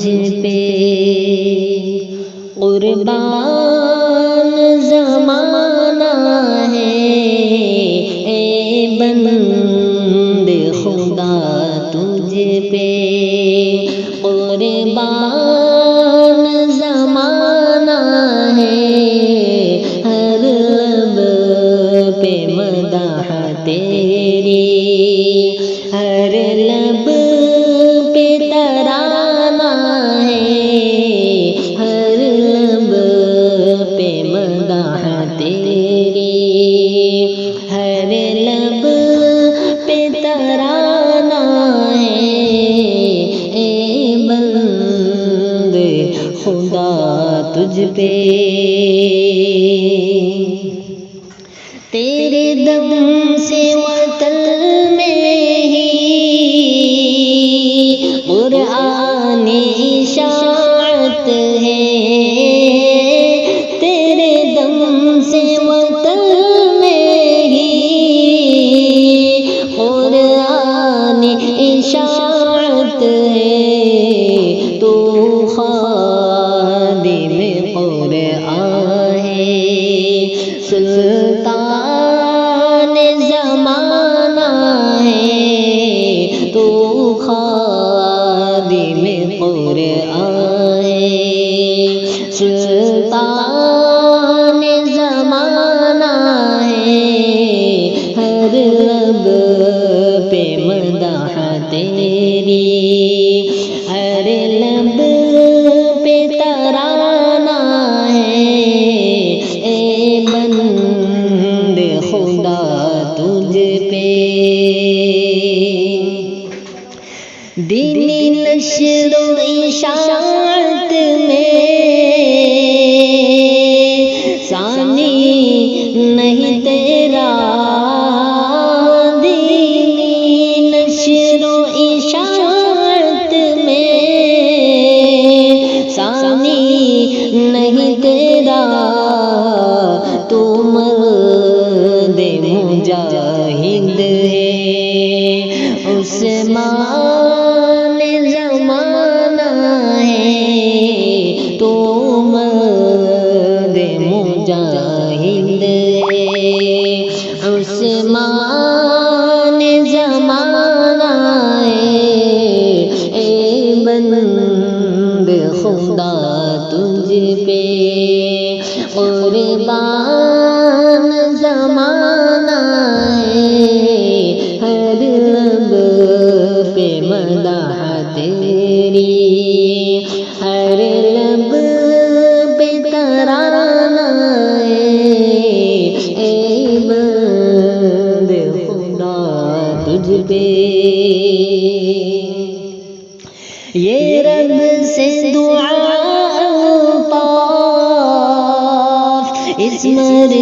تجھ پہ قربان زمانہ ہے، اے بندے خدا تجھ پہ قربان زمانہ ہے، ہر لب پہ مدح تیری، ہر لب پہ ترانہ ہے، ہر لب پہ مدح تیری، ہر لب پہ ترانہ ہے، اے بندے خدا تجھ پہ تیرے دم سے وطن میں ہی قرآن اشاعت ہے، تیرے دم سے وطن میں ہی قرآن اشاعت ہے، تو خادم قرآن ہے، سلطان زمانہ ہے، تو خادم قرآن ہے، سلطان زمانہ ہے، ہر لب پہ مدح تیری، ہر لب پہ ترانہ ہے، اے بندے خدا تجھ پہ دینی نشر و اشاعت میں ثانی نہیں تیرا، دینی نشر و اشاعت میں ثانی نہیں تیرا، تو مرد مجاہد ہے، عثمان زمانہ ہے، تو مرد مجاہد ہے، عثمان زمانہ ہے، اے بندے خدا تجھ پہ قربان زمانہ ہے، ہر لب پہ مدح تیری، ہر لب پہ ترانہ ہے، اے بندے خدا تجھ پہ یہ رب سے دعا اس مرد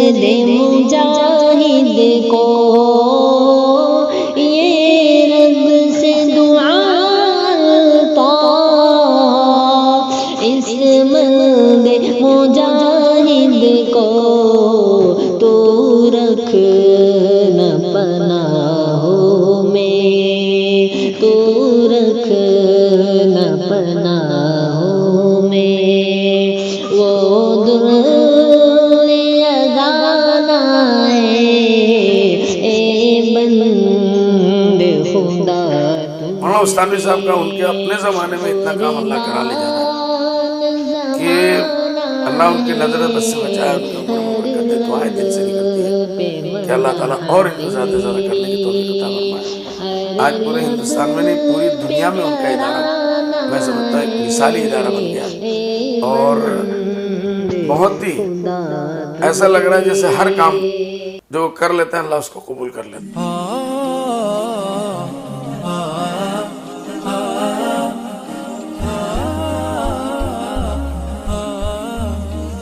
مجاہد کو، یہ رب سے دعا اس مرد مجاہد کو، تو رکھنا پناہوں میں، تو رکھنا پناہوں میں، وہ vastanvi صاحب کا ان کے اپنے زمانے میں اتنا کام اللہ کرا لے جانا کہ اللہ ان کی نظر بس سے بچائے، ان کے اوپر برکت دے، دعائیں دل سے نکلتی ہے کہ اللہ تعالیٰ اور ان کو زیادہ زیادہ کرنے کی توفیق عطا فرمائے۔ آج پورے ہندوستان میں نہیں، پوری دنیا میں ان کا ادارہ میں سمجھتا ہوں ایک مثالی ادارہ بن گیا، اور بہت ہی ایسا لگ رہا ہے جیسے ہر کام جو کر لیتے ہیں اللہ اس کو قبول کر لیتے ہیں۔